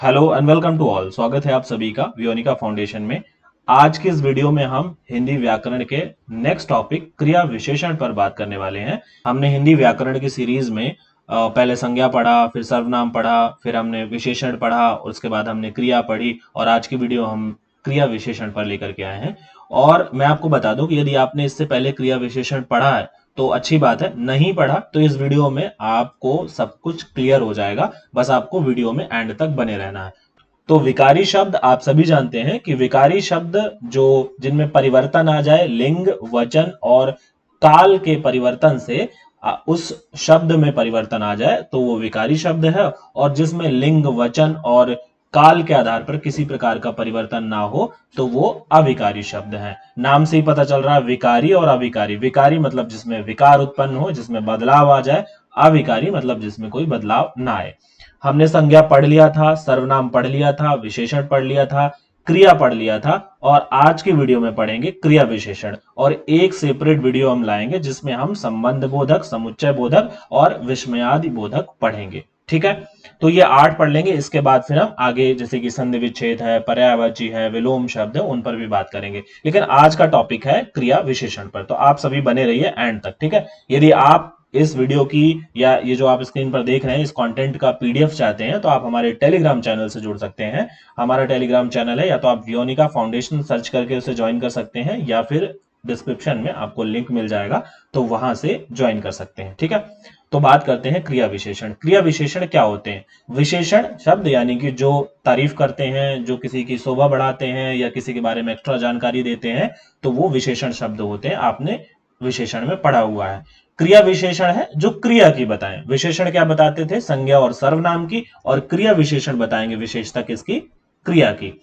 Hello and welcome to all. स्वागत है आप सभी का वियोनिका फाउंडेशन में। आज के इस वीडियो में हम हिंदी व्याकरण के नेक्स्ट टॉपिक क्रिया विशेषण पर बात करने वाले हैं। हमने हिंदी व्याकरण की सीरीज में पहले संज्ञा पढ़ा, फिर सर्वनाम पढ़ा, फिर हमने विशेषण पढ़ा और उसके बाद हमने क्रिया पढ़ी और आज की वीडियो हम क्रिया विशेषण पर लेकर के आए हैं। और मैं आपको बता दूं कि यदि आपने इससे पहले क्रिया विशेषण पढ़ा है तो अच्छी बात है, नहीं पढ़ा तो इस वीडियो में आपको सब कुछ क्लियर हो जाएगा। बस आपको वीडियो में एंड तक बने रहना है। तो विकारी शब्द आप सभी जानते हैं कि विकारी शब्द जो जिनमें परिवर्तन आ जाए, लिंग, वचन और काल के परिवर्तन से उस शब्द में परिवर्तन आ जाए तो वो विकारी शब्द है। और जिसमें लिंग, वचन और काल के आधार पर किसी प्रकार का परिवर्तन ना हो तो वो अविकारी शब्द है। नाम से ही पता चल रहा है विकारी और अविकारी। विकारी मतलब जिसमें विकार उत्पन्न हो, जिसमें बदलाव आ जाए। अविकारी मतलब जिसमें कोई बदलाव ना आए। हमने संज्ञा पढ़ लिया था, सर्वनाम पढ़ लिया था, विशेषण पढ़ लिया था, क्रिया पढ़ लिया था और आज की वीडियो में पढ़ेंगे क्रिया विशेषण। और एक सेपरेट वीडियो हम लाएंगे जिसमें हम संबंध बोधक, समुच्चय बोधक और विस्मयादि बोधक पढ़ेंगे। ठीक है, तो ये 8 पढ़ लेंगे। इसके बाद फिर हम आगे जैसे कि संधि विच्छेद है, पर्यायवाची है, विलोम शब्द है, उन पर भी बात करेंगे। लेकिन आज का टॉपिक है क्रिया विशेषण पर, तो आप सभी बने रहिए एंड तक। ठीक है, यदि आप इस वीडियो की या ये जो आप स्क्रीन पर देख रहे हैं इस कंटेंट का पीडीएफ चाहते हैं तो आप हमारे टेलीग्राम चैनल से जुड़ सकते हैं। हमारा टेलीग्राम चैनल है, या तो आप वियोनिका फाउंडेशन सर्च करके उसे ज्वाइन कर सकते हैं या फिर डिस्क्रिप्शन में आपको लिंक मिल जाएगा तो वहां से ज्वाइन कर सकते हैं। ठीक है, तो बात करते हैं क्रिया विशेषण। क्रिया विशेषण क्या होते हैं? विशेषण शब्द यानी कि जो तारीफ करते हैं, जो किसी की शोभा बढ़ाते हैं या किसी के बारे में एक्स्ट्रा जानकारी देते हैं, तो वो विशेषण शब्द होते हैं। आपने विशेषण में पढ़ा हुआ है। क्रिया विशेषण है जो क्रिया की बताएं। विशेषण क्या बताते थे? संज्ञा और सर्वनाम की। और क्रिया विशेषण बताएंगे विशेषता किसकी? क्रिया की।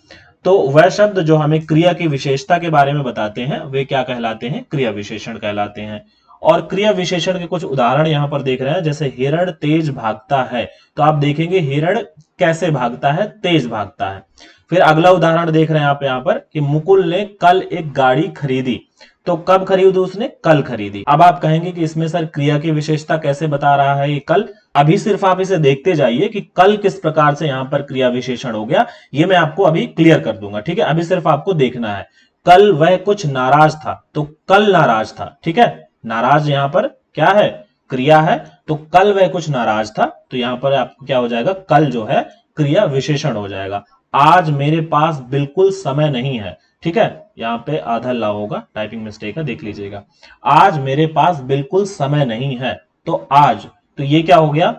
तो वह शब्द जो हमें क्रिया की विशेषता के बारे में बताते हैं वे क्या कहलाते हैं? क्रिया विशेषण कहलाते हैं। और क्रिया विशेषण के कुछ उदाहरण यहां पर देख रहे हैं, जैसे हिरण तेज भागता है। तो आप देखेंगे हिरण कैसे भागता है? तेज भागता है। फिर अगला उदाहरण देख रहे हैं आप यहां पर कि मुकुल ने कल एक गाड़ी खरीदी। तो कब खरीदी उसने? कल खरीदी। अब आप कहेंगे कि इसमें सर क्रिया की विशेषता कैसे बता रहा है ये कल? अभी सिर्फ आप इसे देखते जाइए कि कल किस प्रकार से यहां पर क्रिया विशेषण हो गया, ये मैं आपको अभी क्लियर कर दूंगा। ठीक है, अभी सिर्फ आपको देखना है। कल वह कुछ नाराज था, तो कल नाराज था। ठीक है, नाराज यहां पर क्या है? क्रिया है। तो कल वह कुछ नाराज था, तो यहां पर आपको क्या हो जाएगा? कल जो है क्रिया विशेषण हो जाएगा। आज मेरे पास बिल्कुल समय नहीं है। ठीक है, यहां पे आधा ला होगा, टाइपिंग मिस्टेक है, देख लीजिएगा। आज मेरे पास बिल्कुल समय नहीं है, तो आज, तो ये क्या हो गया?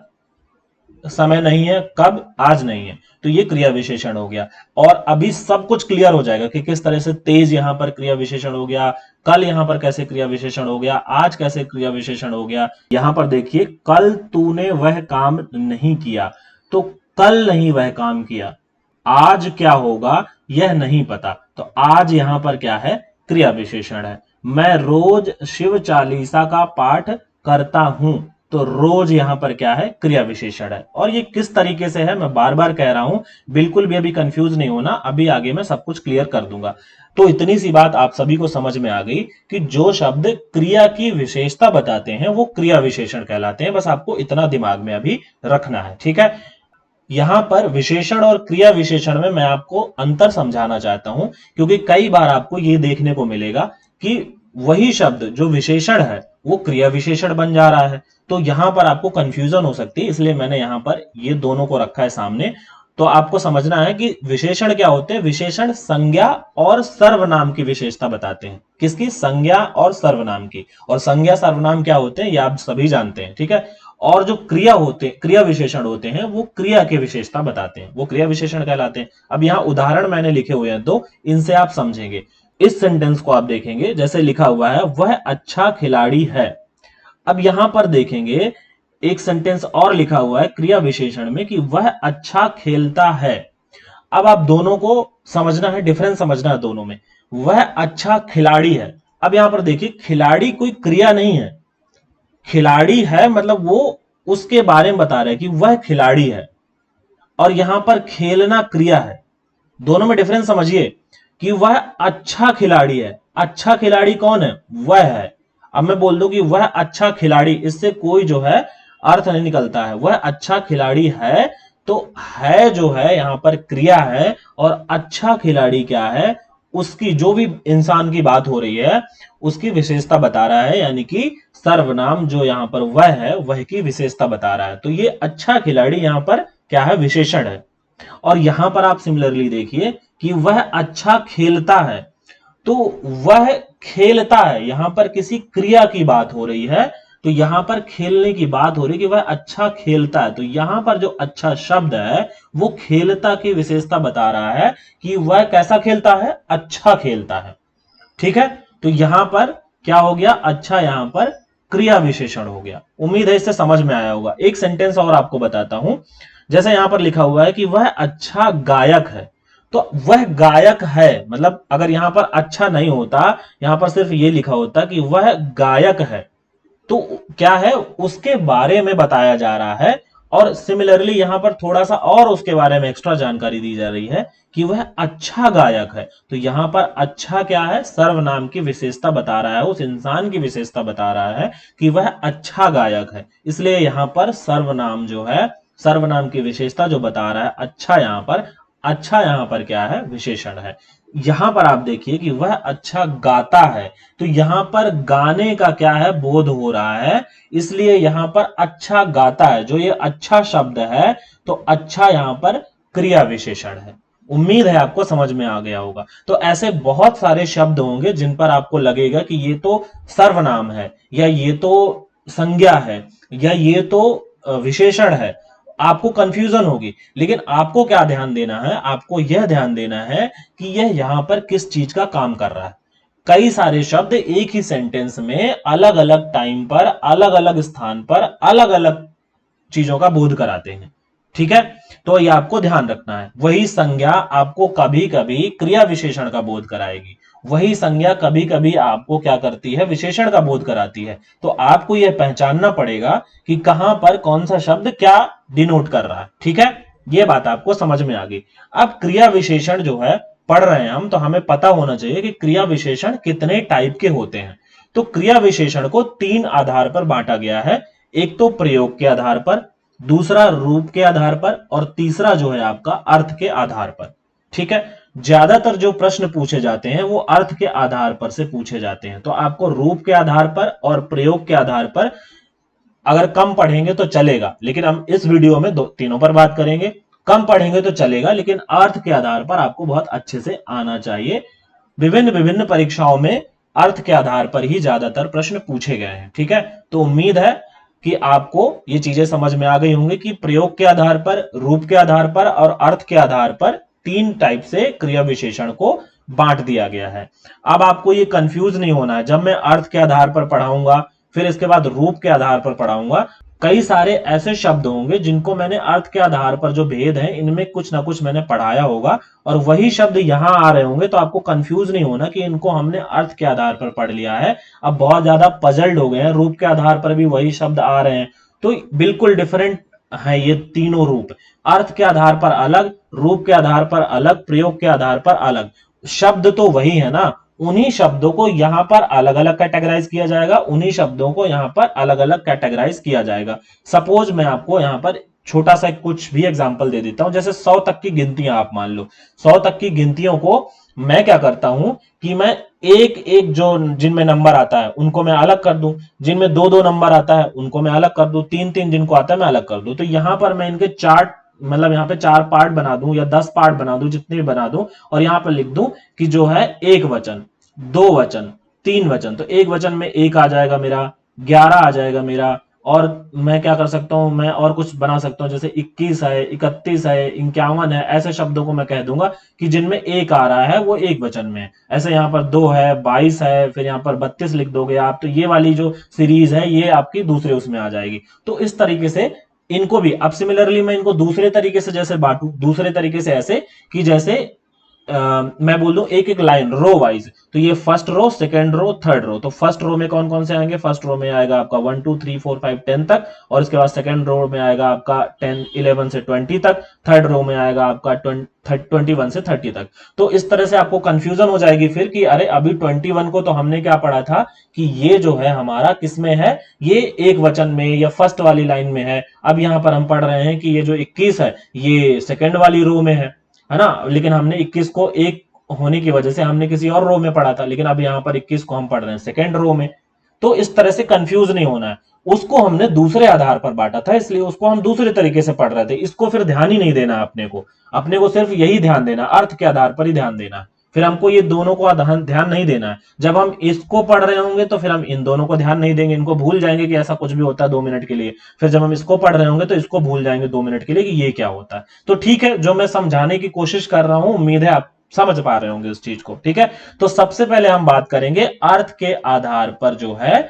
समय नहीं है। कब? आज नहीं है, तो ये क्रिया विशेषण हो गया। और अभी सब कुछ क्लियर हो जाएगा कि किस तरह से तेज यहां पर क्रिया विशेषण हो गया, कल यहां पर कैसे क्रिया विशेषण हो गया, आज कैसे क्रिया विशेषण हो गया। यहां पर देखिए, कल तूने वह काम नहीं किया, तो कल नहीं वह काम किया। आज क्या होगा यह नहीं पता, तो आज यहां पर क्या है? क्रिया विशेषण है। मैं रोज शिव चालीसा का पाठ करता हूं, तो रोज यहां पर क्या है? क्रिया विशेषण है। और ये किस तरीके से है मैं बार बार कह रहा हूं, बिल्कुल भी अभी कंफ्यूज नहीं होना, अभी आगे मैं सब कुछ क्लियर कर दूंगा। तो इतनी सी बात आप सभी को समझ में आ गई कि जो शब्द क्रिया की विशेषता बताते हैं वो क्रिया विशेषण कहलाते हैं। बस आपको इतना दिमाग में अभी रखना है। ठीक है, यहां पर विशेषण और क्रिया विशेषण में मैं आपको अंतर समझाना चाहता हूं, क्योंकि कई बार आपको यह देखने को मिलेगा कि वही शब्द जो विशेषण है वो क्रिया विशेषण बन जा रहा है। तो यहां पर आपको कंफ्यूजन हो सकती है, इसलिए मैंने यहां पर ये दोनों को रखा है सामने। तो आपको समझना है कि विशेषण क्या होते हैं। विशेषण संज्ञा और सर्वनाम की विशेषता बताते हैं। किसकी? संज्ञा और सर्वनाम की। और संज्ञा सर्वनाम क्या होते हैं ये आप सभी जानते हैं। ठीक है, और जो क्रिया विशेषण होते हैं वो क्रिया की विशेषता बताते हैं, वो क्रिया विशेषण कहलाते हैं। अब यहां उदाहरण मैंने लिखे हुए हैं दो, इनसे आप समझेंगे। इस सेंटेंस को आप देखेंगे, जैसे लिखा हुआ है वह अच्छा खिलाड़ी है। अब यहां पर देखेंगे एक सेंटेंस और लिखा हुआ है क्रिया विशेषण में कि वह अच्छा खेलता है। अब आप दोनों को समझना है, डिफरेंस समझना है दोनों में। वह अच्छा खिलाड़ी है। अब यहां पर देखिए, खिलाड़ी कोई क्रिया नहीं है। खिलाड़ी है मतलब वो उसके बारे में बता रहे हैं कि वह खिलाड़ी है, और यहां पर खेलना क्रिया है। दोनों में डिफरेंस समझिए कि वह अच्छा खिलाड़ी है। अच्छा खिलाड़ी कौन है? वह है। अब मैं बोल दूं कि वह अच्छा खिलाड़ी, इससे कोई जो है अर्थ नहीं निकलता है। वह अच्छा खिलाड़ी है तो है जो है यहाँ पर क्रिया है, और अच्छा खिलाड़ी क्या है, उसकी जो भी इंसान की बात हो रही है उसकी विशेषता बता रहा है, यानी कि सर्वनाम जो यहाँ पर वह है वह की विशेषता बता रहा है। तो ये अच्छा खिलाड़ी यहाँ पर क्या है, विशेषण है। और यहां पर आप सिमिलरली देखिए कि वह अच्छा खेलता है, तो वह खेलता है, यहां पर किसी क्रिया की बात हो रही है, तो यहां पर खेलने की बात हो रही है कि वह अच्छा खेलता है। तो यहां पर जो अच्छा शब्द है वो खेलता की विशेषता बता रहा है कि वह कैसा खेलता है, अच्छा खेलता है। ठीक है, तो यहां पर क्या हो गया, अच्छा यहां पर क्रिया विशेषण हो गया। उम्मीद है इससे समझ में आया होगा। एक सेंटेंस और आपको बताता हूं, जैसे यहां पर लिखा हुआ है कि वह अच्छा गायक है, तो वह गायक है, मतलब अगर यहां पर अच्छा नहीं होता, यहां पर सिर्फ ये लिखा होता कि वह गायक है, तो क्या है, उसके बारे में बताया जा रहा है। और सिमिलरली यहां पर थोड़ा सा और उसके बारे में एक्स्ट्रा जानकारी दी जा रही है कि वह अच्छा गायक है। तो यहां पर अच्छा क्या है, सर्वनाम की विशेषता बता रहा है, उस इंसान की विशेषता बता रहा है कि वह अच्छा गायक है, इसलिए यहां पर सर्वनाम जो है, सर्वनाम की विशेषता जो बता रहा है अच्छा, यहां पर अच्छा यहां पर क्या है, विशेषण है। यहां पर आप देखिए कि वह अच्छा गाता है, तो यहां पर गाने का क्या है, बोध हो रहा है, इसलिए यहां पर अच्छा गाता है, जो ये अच्छा शब्द है, तो अच्छा यहां पर क्रिया विशेषण है। उम्मीद है आपको समझ में आ गया होगा। तो ऐसे बहुत सारे शब्द होंगे जिन पर आपको लगेगा कि ये तो सर्वनाम है, या ये तो संज्ञा है, या ये तो विशेषण है, आपको कंफ्यूजन होगी। लेकिन आपको क्या ध्यान देना है, आपको यह ध्यान देना है कि यह यहां पर किस चीज का काम कर रहा है। कई सारे शब्द एक ही सेंटेंस में अलग अलग टाइम पर, अलग अलग स्थान पर, अलग अलग चीजों का बोध कराते हैं। ठीक है, तो ये आपको ध्यान रखना है। वही संज्ञा आपको कभी कभी क्रिया विशेषण का बोध कराएगी, वही संज्ञा कभी कभी आपको क्या करती है, विशेषण का बोध कराती है। तो आपको यह पहचानना पड़ेगा कि कहां पर कौन सा शब्द क्या डिनोट कर रहा है। ठीक है, यह बात आपको समझ में आ गई। अब क्रिया विशेषण जो है पढ़ रहे हैं हम, तो हमें पता होना चाहिए कि क्रिया विशेषण कितने टाइप के होते हैं। तो क्रिया विशेषण को तीन आधार पर बांटा गया है। एक तो प्रयोग के आधार पर, दूसरा रूप के आधार पर, और तीसरा जो है आपका अर्थ के आधार पर। ठीक है, ज्यादातर जो प्रश्न पूछे जाते हैं वो अर्थ के आधार पर से पूछे जाते हैं। तो आपको रूप के आधार पर और प्रयोग के आधार पर अगर कम पढ़ेंगे तो चलेगा, लेकिन हम इस वीडियो में दो तीनों पर बात करेंगे। कम पढ़ेंगे तो चलेगा, लेकिन अर्थ के आधार पर आपको बहुत अच्छे से आना चाहिए। विभिन्न विभिन्न परीक्षाओं में अर्थ के आधार पर ही ज्यादातर प्रश्न पूछे गए हैं। ठीक है, तो उम्मीद है कि आपको ये चीजें समझ में आ गई होंगी कि प्रयोग के आधार पर, रूप के आधार पर और अर्थ के आधार पर तीन टाइप से क्रिया विशेषण को बांट दिया गया है। अब आपको ये कंफ्यूज नहीं होना है, जब मैं अर्थ के आधार पर पढ़ाऊंगा फिर इसके बाद रूप के आधार पर पढ़ाऊंगा, कई सारे ऐसे शब्द होंगे जिनको मैंने अर्थ के आधार पर जो भेद है इनमें कुछ ना कुछ मैंने पढ़ाया होगा, और वही शब्द यहां आ रहे होंगे, तो आपको कंफ्यूज नहीं होना कि इनको हमने अर्थ के आधार पर पढ़ लिया है। अब बहुत ज्यादा पजल्ड हो गए हैं, रूप के आधार पर भी वही शब्द आ रहे हैं, तो बिल्कुल डिफरेंट है ये तीनों रूप। अर्थ के आधार पर अलग, रूप के आधार पर अलग, प्रयोग के आधार पर अलग। शब्द तो वही है ना, उन्हीं शब्दों को यहां पर अलग अलग कैटेगराइज किया जाएगा, उन्हीं शब्दों को यहां पर अलग अलग कैटेगराइज किया जाएगा। सपोज मैं आपको यहां पर छोटा सा कुछ भी एग्जांपल दे देता हूं, जैसे 100 तक की गिनतियां आप मान लो। 100 तक की गिनतियों को मैं क्या करता हूं कि मैं एक एक जो जिनमें नंबर आता है उनको मैं अलग कर दूं, जिनमें दो दो नंबर आता है उनको मैं अलग कर दूं, तीन तीन जिनको आता है मैं अलग कर दूं। तो यहां पर मैं इनके चार्ट, मतलब यहाँ पे 4 पार्ट बना दूं या 10 पार्ट बना दूं, जितने भी बना दूं, और यहां पर लिख दूं कि जो है एक वचन, दो वचन, तीन वचन। तो एक वचन में एक आ जाएगा मेरा, 11 आ जाएगा मेरा, और मैं क्या कर सकता हूं, मैं और कुछ बना सकता हूं, जैसे 21 है, 31 है, 51 है, ऐसे शब्दों को मैं कह दूंगा कि जिनमें एक आ रहा है वो एक वचन में है। ऐसे यहाँ पर 2 है, 22 है, फिर यहाँ पर 32 लिख दोगे आप, तो ये वाली जो सीरीज है ये आपकी दूसरे उसमें आ जाएगी। तो इस तरीके से इनको भी अब सिमिलरली मैं इनको दूसरे तरीके से जैसे बांटू, दूसरे तरीके से ऐसे कि जैसे मैं बोल दूं एक एक लाइन रो वाइज, तो ये first row, second row, third row. तो फर्स्ट रो में कौन कौन से आएंगे? फर्स्ट रो में आएगा आपका 1 2 3 4 5 10 तक, और इसके बाद सेकंड रो में आएगा आपका 10 11 से 20 तक, थर्ड रो में आएगा आपका 21 से 30 तक। तो इस तरह से आपको कंफ्यूजन हो जाएगी फिर कि अरे अभी 21 को तो हमने क्या पढ़ा था कि ये जो है हमारा किसमें है, ये एक वचन में या फर्स्ट वाली लाइन में है। अब यहां पर हम पढ़ रहे हैं कि ये जो 21 है ये सेकंड वाली रो में है ना, लेकिन हमने 21 को एक होने की वजह से हमने किसी और रो में पढ़ा था, लेकिन अब यहां पर 21 को हम पढ़ रहे हैं सेकंड रो में। तो इस तरह से कंफ्यूज नहीं होना है। उसको हमने दूसरे आधार पर बांटा था, इसलिए उसको हम दूसरे तरीके से पढ़ रहे थे। इसको फिर ध्यान ही नहीं देना अपने को सिर्फ यही ध्यान देना, अर्थ के आधार पर ही ध्यान देना। फिर हमको ये दोनों को ध्यान नहीं देना है। जब हम इसको पढ़ रहे होंगे तो फिर हम इन दोनों को ध्यान नहीं देंगे, इनको भूल जाएंगे कि ऐसा कुछ भी होता है 2 मिनट के लिए। फिर जब हम इसको पढ़ रहे होंगे तो इसको भूल जाएंगे 2 मिनट के लिए कि ये क्या होता है। तो ठीक है, जो मैं समझाने की कोशिश कर रहा हूं, उम्मीद है आप समझ पा रहे होंगे इस चीज को। ठीक है, तो सबसे पहले हम बात करेंगे अर्थ के आधार पर जो है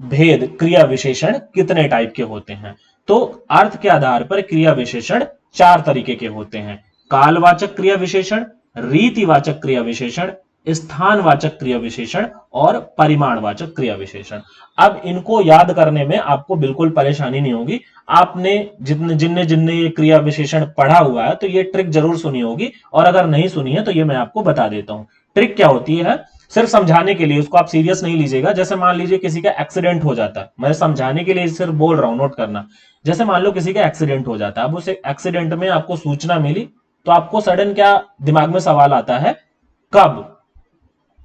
भेद, क्रिया विशेषण कितने टाइप के होते हैं। तो अर्थ के आधार पर क्रिया विशेषण 4 तरीके के होते हैं। कालवाचक क्रिया विशेषण, रीतिवाचक क्रिया विशेषण, स्थानवाचक क्रिया विशेषण और परिमाणवाचक क्रिया विशेषण। अब इनको याद करने में आपको बिल्कुल परेशानी नहीं होगी। आपने जिनने जिनने ये क्रिया विशेषण पढ़ा हुआ है तो ये ट्रिक जरूर सुनी होगी, और अगर नहीं सुनी है तो ये मैं आपको बता देता हूं। ट्रिक क्या होती है, सिर्फ समझाने के लिए, उसको आप सीरियस नहीं लीजिएगा। जैसे मान लीजिए किसी का एक्सीडेंट हो जाता है, मैं समझाने के लिए सिर्फ बोल रहा हूं, नोट करना। जैसे मान लो किसी का एक्सीडेंट हो जाता है, अब उस एक्सीडेंट में आपको सूचना मिली, तो आपको सडन क्या दिमाग में सवाल आता है? कब।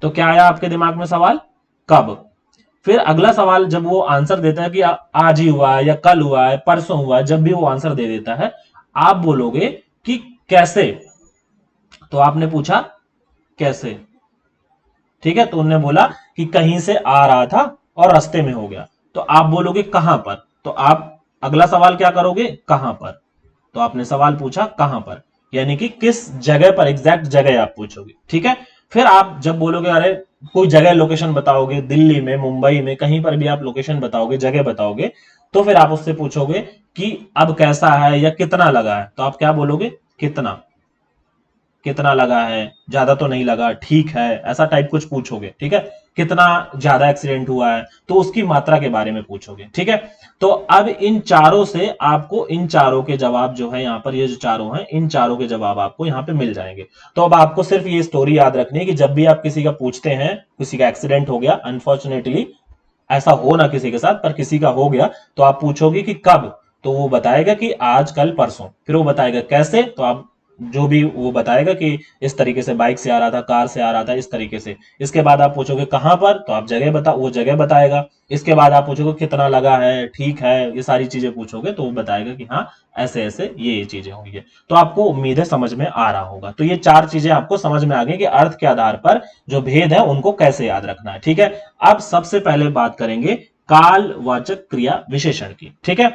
तो क्या आया आपके दिमाग में सवाल? कब। फिर अगला सवाल जब वो आंसर देता है कि आज ही हुआ है या कल हुआ है, परसों हुआ है, जब भी वो आंसर दे देता है, आप बोलोगे कि कैसे। तो आपने पूछा कैसे, ठीक है, तो उन्होंने बोला कि कहीं से आ रहा था और रास्ते में हो गया। तो आप बोलोगे कहां पर। तो आप अगला सवाल क्या करोगे? कहां पर। तो आपने सवाल पूछा कहां पर, यानी कि किस जगह पर, एग्जैक्ट जगह आप पूछोगे। ठीक है, फिर आप जब बोलोगे अरे कोई जगह लोकेशन बताओगे, दिल्ली में, मुंबई में, कहीं पर भी आप लोकेशन बताओगे, जगह बताओगे, तो फिर आप उससे पूछोगे कि अब कैसा है या कितना लगा है। तो आप क्या बोलोगे? कितना। कितना लगा है, ज्यादा तो नहीं लगा, ठीक है, ऐसा टाइप कुछ पूछोगे। ठीक है, कितना ज्यादा एक्सीडेंट हुआ है, तो उसकी मात्रा के बारे में पूछोगे। ठीक है, तो अब इन चारों से आपको, इन चारों के जवाब जो है यहाँ पर, ये जो चारों हैं, इन चारों के जवाब आपको यहाँ पे मिल जाएंगे। तो अब आपको सिर्फ ये स्टोरी याद रखनी है कि जब भी आप किसी का पूछते हैं, किसी का एक्सीडेंट हो गया, अनफॉर्चुनेटली ऐसा हो ना किसी के साथ, पर किसी का हो गया, तो आप पूछोगे कि कब। तो वो बताएगा कि आज कल परसों। फिर वो बताएगा कैसे, तो आप जो भी वो बताएगा कि इस तरीके से बाइक से आ रहा था, कार से आ रहा था, इस तरीके से। इसके बाद आप पूछोगे कहां पर, तो आप जगह बता, वो जगह बताएगा। इसके बाद आप पूछोगे कितना लगा है, ठीक है, ये सारी चीजें पूछोगे तो वो बताएगा कि हाँ ऐसे ऐसे ये चीजें हुई है। तो आपको उम्मीद है समझ में आ रहा होगा। तो ये 4 चीजें आपको समझ में आ गई कि अर्थ के आधार पर जो भेद है उनको कैसे याद रखना है। ठीक है, अब सबसे पहले बात करेंगे कालवाचक क्रिया विशेषण की। ठीक है,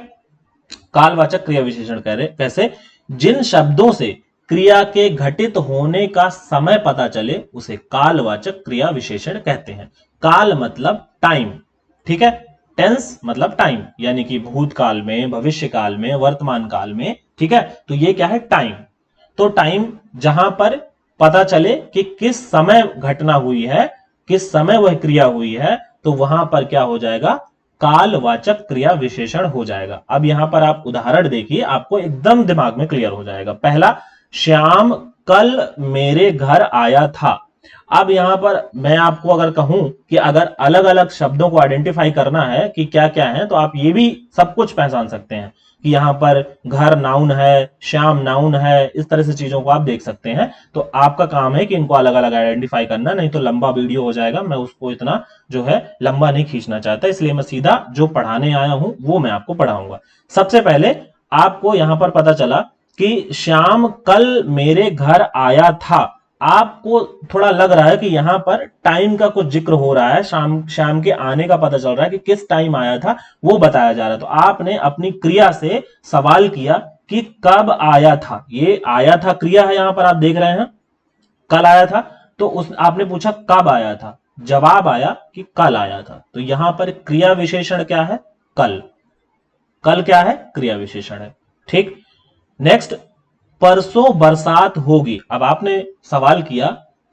कालवाचक क्रिया विशेषण कह रहे कैसे? जिन शब्दों से क्रिया के घटित होने का समय पता चले उसे कालवाचक क्रिया विशेषण कहते हैं। काल मतलब टाइम, ठीक है, टेंस मतलब टाइम, यानी कि भूतकाल में, भविष्य काल में, वर्तमान काल में। ठीक है, तो ये क्या है? टाइम। तो टाइम जहां पर पता चले कि किस समय घटना हुई है, किस समय वह क्रिया हुई है, तो वहां पर क्या हो जाएगा? कालवाचक क्रिया विशेषण हो जाएगा। अब यहां पर आप उदाहरण देखिए, आपको एकदम दिमाग में क्लियर हो जाएगा। पहला, श्याम कल मेरे घर आया था। अब यहां पर मैं आपको अगर कहूं कि अगर अलग अलग शब्दों को आइडेंटिफाई करना है कि क्या क्या है, तो आप ये भी सब कुछ पहचान सकते हैं कि यहां पर घर नाउन है, श्याम नाउन है, इस तरह से चीजों को आप देख सकते हैं। तो आपका काम है कि इनको अलग अलग आइडेंटिफाई करना, नहीं तो लंबा वीडियो हो जाएगा। मैं उसको इतना जो है लंबा नहीं खींचना चाहता, इसलिए मैं सीधा जो पढ़ाने आया हूं वो मैं आपको पढ़ाऊंगा। सबसे पहले आपको यहां पर पता चला कि श्याम कल मेरे घर आया था। आपको थोड़ा लग रहा है कि यहां पर टाइम का कुछ जिक्र हो रहा है, श्याम के आने का पता चल रहा है कि किस टाइम आया था वो बताया जा रहा है। तो आपने अपनी क्रिया से सवाल किया कि कब आया था। ये आया था क्रिया है, यहां पर आप देख रहे हैं कल आया था। तो उस आपने पूछा कब आया था, जवाब आया कि कल आया था। तो यहां पर क्रिया विशेषण क्या है? कल। कल क्या है? क्रिया विशेषण है। ठीक, नेक्स्ट, परसों बरसात होगी। अब आपने सवाल किया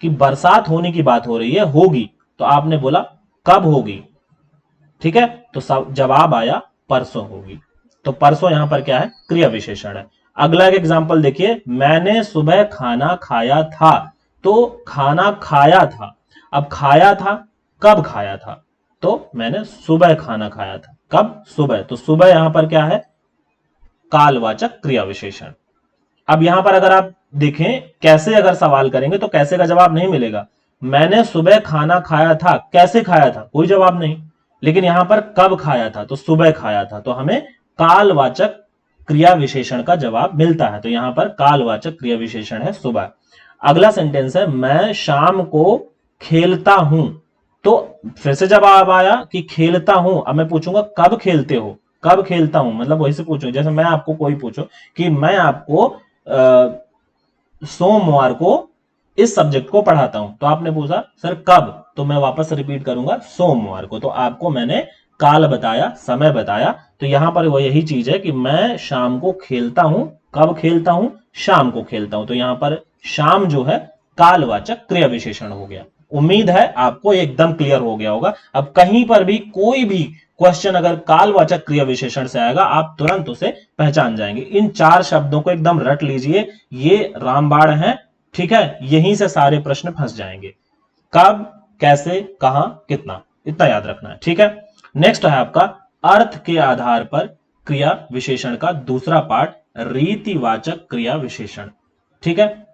कि बरसात होने की बात हो रही है, होगी, तो आपने बोला कब होगी, ठीक है, तो जवाब आया परसों होगी। तो परसों यहां पर क्या है, क्रिया विशेषण है। अगला एक एग्जांपल देखिए, मैंने सुबह खाना खाया था। तो खाना खाया था, अब खाया था, कब खाया था, तो मैंने सुबह खाना खाया था। कब, सुबह, तो सुबह यहां पर क्या है, कालवाचक क्रिया विशेषण। अब यहां पर अगर आप देखें कैसे अगर सवाल करेंगे तो कैसे का जवाब नहीं मिलेगा। मैंने सुबह खाना खाया था, कैसे खाया था, कोई जवाब नहीं। लेकिन यहां पर कब खाया था, तो सुबह खाया था, तो हमें कालवाचक क्रिया विशेषण का जवाब मिलता है। तो यहां पर कालवाचक क्रिया विशेषण है सुबह। अगला सेंटेंस है, मैं शाम को खेलता हूं। तो फिर से जवाब आया कि खेलता हूं। अब मैं पूछूंगा कब खेलते हो, कब खेलता हूं, मतलब वही से पूछूं, जैसे मैं आपको कोई पूछूं कि मैं आपको सोमवार को इस सब्जेक्ट को पढ़ाता हूं, तो आपने पूछा सर कब, तो मैं वापस रिपीट करूंगा सोमवार को। तो आपको मैंने काल बताया, समय बताया। तो यहां पर वो यही चीज है कि मैं शाम को खेलता हूं, कब खेलता हूं, शाम को खेलता हूं। तो यहां पर शाम जो है कालवाचक क्रिया विशेषण हो गया। उम्मीद है आपको एकदम क्लियर हो गया होगा। अब कहीं पर भी कोई भी क्वेश्चन अगर कालवाचक क्रिया विशेषण से आएगा, आप तुरंत उसे पहचान जाएंगे। इन 4 शब्दों को एकदम रट लीजिए, ये रामबाण है, ठीक है, यहीं से सारे प्रश्न फंस जाएंगे। कब, कैसे, कहां, कितना, इतना याद रखना है, ठीक है। नेक्स्ट है आपका अर्थ के आधार पर क्रिया विशेषण का दूसरा पार्ट, रीतिवाचक क्रिया विशेषण, ठीक है।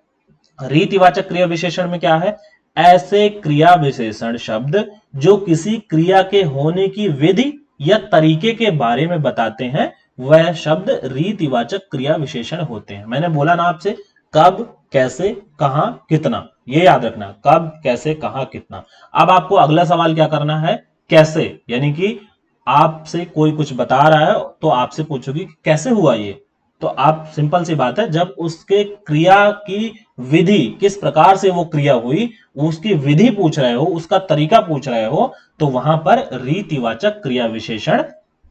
रीतिवाचक क्रिया विशेषण में क्या है, ऐसे क्रिया विशेषण शब्द जो किसी क्रिया के होने की विधि या तरीके के बारे में बताते हैं, वह शब्द रीतिवाचक क्रिया विशेषण होते हैं। मैंने बोला ना आपसे, कब, कैसे, कहां, कितना, ये याद रखना, कब, कैसे, कहां, कितना। अब आपको अगला सवाल क्या करना है, कैसे, यानी कि आपसे कोई कुछ बता रहा है तो आपसे पूछोगी कैसे हुआ ये, तो आप सिंपल सी बात है, जब उसके क्रिया की विधि, किस प्रकार से वो क्रिया हुई, उसकी विधि पूछ रहे हो, उसका तरीका पूछ रहे हो, तो वहां पर रीतिवाचक क्रिया विशेषण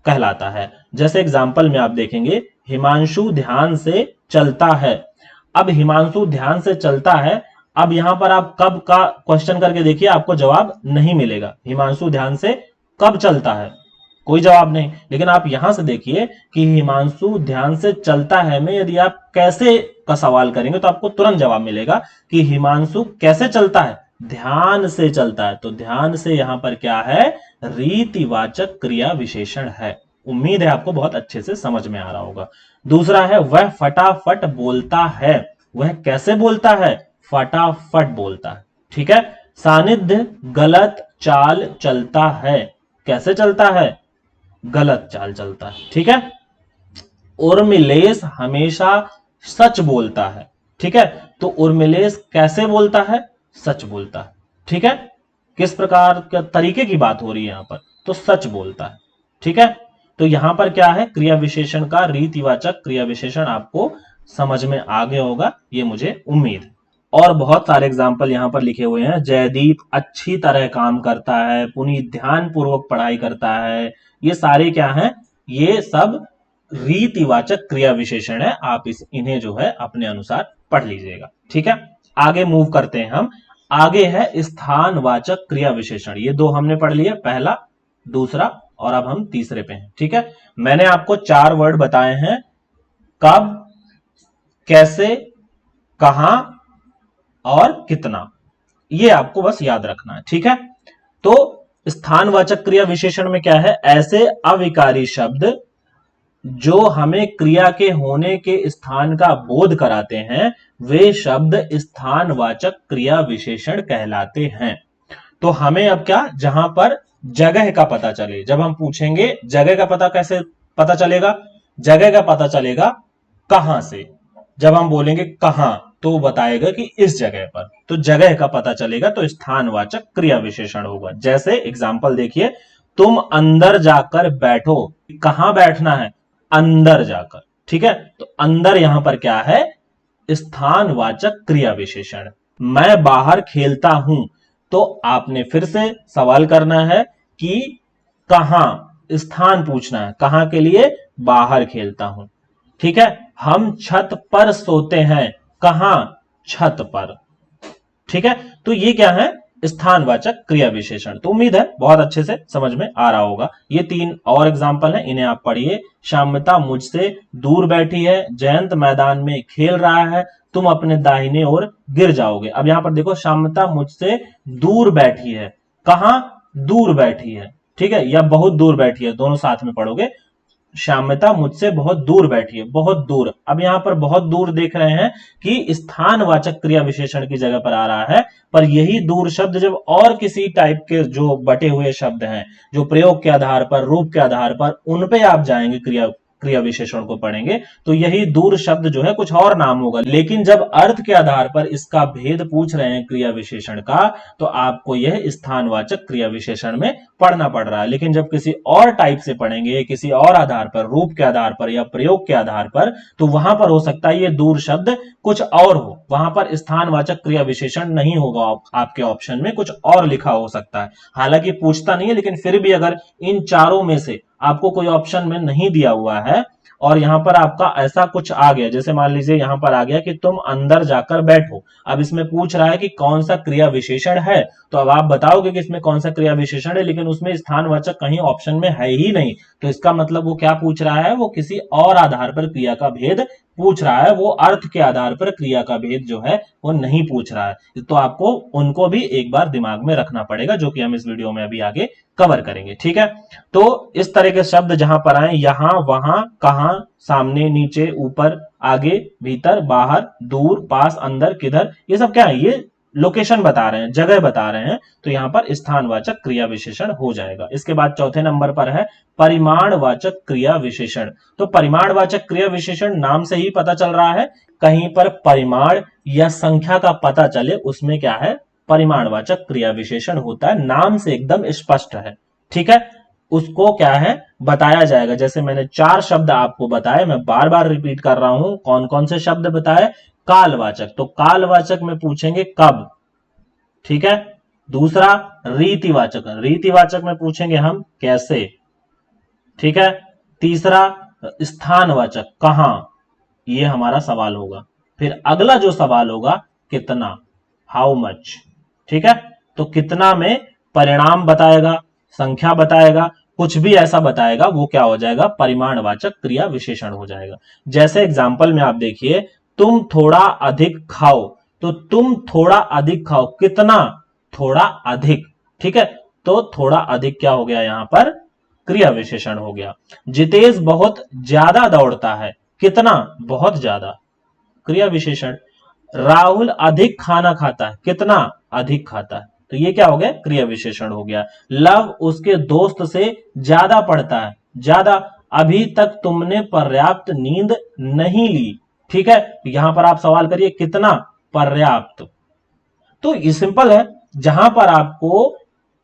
कहलाता है। जैसे एग्जांपल में आप देखेंगे, हिमांशु ध्यान से चलता है। अब हिमांशु ध्यान से चलता है, अब यहां पर आप कब का क्वेश्चन करके देखिए, आपको जवाब नहीं मिलेगा। हिमांशु ध्यान से कब चलता है, कोई जवाब नहीं। लेकिन आप यहां से देखिए कि हिमांशु ध्यान से चलता है में यदि आप कैसे का सवाल करेंगे तो आपको तुरंत जवाब मिलेगा कि हिमांशु कैसे चलता है, ध्यान से चलता है। तो ध्यान से यहां पर क्या है, रीतिवाचक क्रिया विशेषण है। उम्मीद है आपको बहुत अच्छे से समझ में आ रहा होगा। दूसरा है, वह फटाफट बोलता है। वह कैसे बोलता है, फटाफट बोलता है, ठीक है। सानिध्य गलत चाल चलता है, कैसे चलता है, गलत चाल चलता है, ठीक है। उर्मिलेश हमेशा सच बोलता है, ठीक है। तो उर्मिलेश कैसे बोलता है, सच बोलता है, ठीक है। किस प्रकार के तरीके की बात हो रही है यहां पर, तो सच बोलता है, ठीक है। तो यहां पर क्या है, क्रिया विशेषण का रीतिवाचक क्रिया विशेषण आपको समझ में आ गया होगा, ये मुझे उम्मीद है। और बहुत सारे एग्जाम्पल यहां पर लिखे हुए हैं। जयदीप अच्छी तरह काम करता है, पुनीत ध्यान पूर्वक पढ़ाई करता है। ये सारे क्या हैं, ये सब रीतिवाचक क्रिया विशेषण है। आप इन्हें जो है अपने अनुसार पढ़ लीजिएगा, ठीक है। आगे मूव करते हैं हम। आगे है स्थानवाचक क्रिया विशेषण। ये दो हमने पढ़ लिए, पहला, दूसरा, और अब हम तीसरे पे हैं, ठीक है। मैंने आपको 4 वर्ड बताए हैं, कब, कैसे, कहां और कितना। ये आपको बस याद रखना है, ठीक है। तो स्थानवाचक क्रिया विशेषण में क्या है, ऐसे अविकारी शब्द जो हमें क्रिया के होने के स्थान का बोध कराते हैं, वे शब्द स्थानवाचक क्रिया विशेषण कहलाते हैं। तो हमें अब क्या, जहां पर जगह का पता चले, जब हम पूछेंगे जगह का पता कैसे पता चलेगा, जगह का पता चलेगा कहां से। जब हम बोलेंगे कहां, तो बताएगा कि इस जगह पर, तो जगह का पता चलेगा, तो स्थानवाचक क्रिया विशेषण होगा। जैसे एग्जांपल देखिए, तुम अंदर जाकर बैठो, कहां बैठना है, अंदर जाकर, ठीक है। तो अंदर यहां पर क्या है, स्थानवाचक क्रिया विशेषण। मैं बाहर खेलता हूं, तो आपने फिर से सवाल करना है कि कहां, स्थान पूछना है, कहां के लिए, बाहर खेलता हूं, ठीक है, हम छत पर सोते हैं, कहां, छत पर। ठीक है, तो ये क्या है, स्थानवाचक क्रिया विशेषण। तो उम्मीद है बहुत अच्छे से समझ में आ रहा होगा। ये 3 और एग्जाम्पल हैं, इन्हें आप पढ़िए। श्यामता मुझसे दूर बैठी है, जयंत मैदान में खेल रहा है, तुम अपने दाहिने ओर गिर जाओगे। अब यहां पर देखो, श्यामता मुझसे दूर बैठी है, कहां, दूर बैठी है, ठीक है, या बहुत दूर बैठी है, दोनों साथ में पढ़ोगे। श्यामता मुझसे बहुत दूर बैठी है, बहुत दूर। अब यहां पर बहुत दूर देख रहे हैं कि स्थानवाचक क्रिया विशेषण की जगह पर आ रहा है, पर यही दूर शब्द जब और किसी टाइप के जो बटे हुए शब्द हैं, जो प्रयोग के आधार पर, रूप के आधार पर, उन पे आप जाएंगे, क्रिया क्रिया विशेषण को पढ़ेंगे, तो यही दूर शब्द जो है कुछ और नाम होगा। लेकिन जब अर्थ के आधार पर इसका भेद पूछ रहे हैं क्रिया विशेषण का, तो आपको यह स्थानवाचक क्रिया विशेषण में पढ़ना पड़ रहा है। लेकिन जब किसी और टाइप से पढ़ेंगे, किसी और आधार पर, रूप के आधार पर या प्रयोग के आधार पर, तो वहां पर हो सकता है ये दूर शब्द कुछ और हो, वहां पर स्थानवाचक क्रिया विशेषण नहीं होगा, आपके ऑप्शन में कुछ और लिखा हो सकता है। हालांकि पूछता नहीं है, लेकिन फिर भी अगर इन चारों में से आपको कोई ऑप्शन में नहीं दिया हुआ है और यहां पर आपका ऐसा कुछ आ गया, जैसे मान लीजिए यहां पर आ गया कि तुम अंदर जाकर बैठो, अब इसमें पूछ रहा है कि कौन सा क्रिया विशेषण है, तो अब आप बताओगे कि इसमें कौन सा क्रिया विशेषण है, लेकिन उसमें स्थानवाचक कहीं ऑप्शन में है ही नहीं, तो इसका मतलब वो क्या पूछ रहा है, वो किसी और आधार पर क्रिया का भेद पूछ रहा है, वो अर्थ के आधार पर क्रिया का भेद जो है वो नहीं पूछ रहा है। तो आपको उनको भी एक बार दिमाग में रखना पड़ेगा, जो कि हम इस वीडियो में अभी आगे कवर करेंगे। ठीक है, तो इस तरह के शब्द जहां पर आए, यहां, वहां, कहां, सामने, नीचे, ऊपर, आगे, भीतर, बाहर, दूर, पास, अंदर, किधर, ये सब क्या है, ये लोकेशन बता रहे हैं, जगह बता रहे हैं, तो यहां पर स्थानवाचक क्रिया विशेषण हो जाएगा। इसके बाद चौथे नंबर पर है परिमाणवाचक क्रिया विशेषण। तो परिमाणवाचक क्रिया विशेषण नाम से ही पता चल रहा है, कहीं पर परिमाण या संख्या का पता चले, उसमें क्या है, परिमाणवाचक क्रिया विशेषण होता है, नाम से एकदम स्पष्ट है। ठीक है, उसको क्या है, बताया जाएगा। जैसे मैंने 4 शब्द आपको बताए, मैं बार बार रिपीट कर रहा हूं, कौन कौन से शब्द बताए, कालवाचक, तो कालवाचक में पूछेंगे कब, ठीक है। दूसरा रीतिवाचक, रीतिवाचक में पूछेंगे हम कैसे, ठीक है। तीसरा स्थानवाचक, कहां, ये हमारा सवाल होगा। फिर अगला जो सवाल होगा, कितना, हाउ मच, ठीक है। तो कितना में परिणाम बताएगा, संख्या बताएगा, कुछ भी ऐसा बताएगा, वो क्या हो जाएगा, परिमाणवाचक क्रिया विशेषण हो जाएगा। जैसे एग्जाम्पल में आप देखिए, तुम थोड़ा अधिक खाओ, तो तुम थोड़ा अधिक खाओ, कितना, थोड़ा अधिक, ठीक है। तो थोड़ा अधिक क्या हो गया, यहां पर क्रिया विशेषण हो गया। जितेश बहुत ज्यादा दौड़ता है, कितना, बहुत ज्यादा, क्रिया विशेषण। राहुल अधिक खाना खाता है, कितना, अधिक खाता है, तो ये क्या हो गया, क्रिया विशेषण हो गया। लव उसके दोस्त से ज्यादा पढ़ता है, ज्यादा। अभी तक तुमने पर्याप्त नींद नहीं ली, ठीक है। यहां पर आप सवाल करिए, कितना, पर्याप्त। तो ये सिंपल है, जहां पर आपको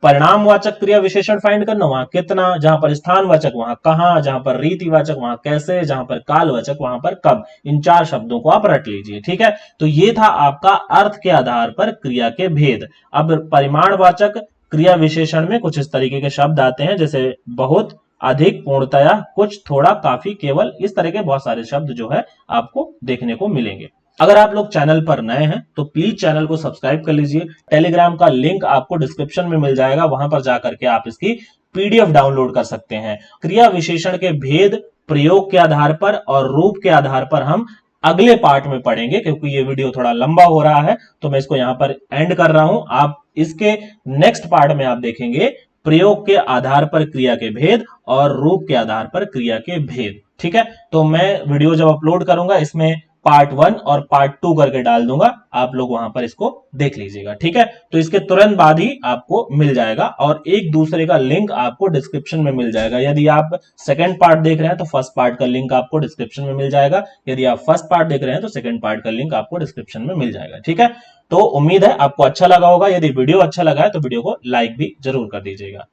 परिणामवाचक क्रिया विशेषण फाइंड करना, वहां कितना, जहां पर स्थानवाचक वहां कहां, जहां पर रीतिवाचक वहां कैसे, जहां पर कालवाचक वहां पर कब। इन 4 शब्दों को आप रट लीजिए, ठीक है। तो ये था आपका अर्थ के आधार पर क्रिया के भेद। अब परिमाणवाचक क्रिया विशेषण में कुछ इस तरीके के शब्द आते हैं, जैसे बहुत, अधिक, पूर्णतया, कुछ, थोड़ा, काफी, केवल, इस तरह के बहुत सारे शब्द जो है आपको देखने को मिलेंगे। अगर आप लोग चैनल पर नए हैं तो प्लीज चैनल को सब्सक्राइब कर लीजिए। टेलीग्राम का लिंक आपको डिस्क्रिप्शन में मिल जाएगा, वहां पर जाकर के आप इसकी पीडीएफ डाउनलोड कर सकते हैं। क्रिया विशेषण के भेद प्रयोग के आधार पर और रूप के आधार पर हम अगले पार्ट में पढ़ेंगे, क्योंकि ये वीडियो थोड़ा लंबा हो रहा है, तो मैं इसको यहां पर एंड कर रहा हूं। आप इसके नेक्स्ट पार्ट में आप देखेंगे प्रयोग के आधार पर क्रिया के भेद और रूप के आधार पर क्रिया के भेद, ठीक है। तो मैं वीडियो जब अपलोड करूंगा, इसमें पार्ट 1 और पार्ट 2 करके डाल दूंगा, आप लोग वहां पर इसको देख लीजिएगा, ठीक है। तो इसके तुरंत बाद ही आपको मिल जाएगा, और एक दूसरे का लिंक आपको डिस्क्रिप्शन में मिल जाएगा। यदि आप सेकंड पार्ट देख रहे हैं तो फर्स्ट पार्ट का लिंक आपको डिस्क्रिप्शन में मिल जाएगा, यदि आप फर्स्ट पार्ट देख रहे हैं तो सेकंड पार्ट का लिंक आपको डिस्क्रिप्शन में मिल जाएगा, ठीक है। तो उम्मीद है आपको अच्छा लगा होगा। यदि वीडियो अच्छा लगा है तो वीडियो को लाइक भी जरूर कर दीजिएगा।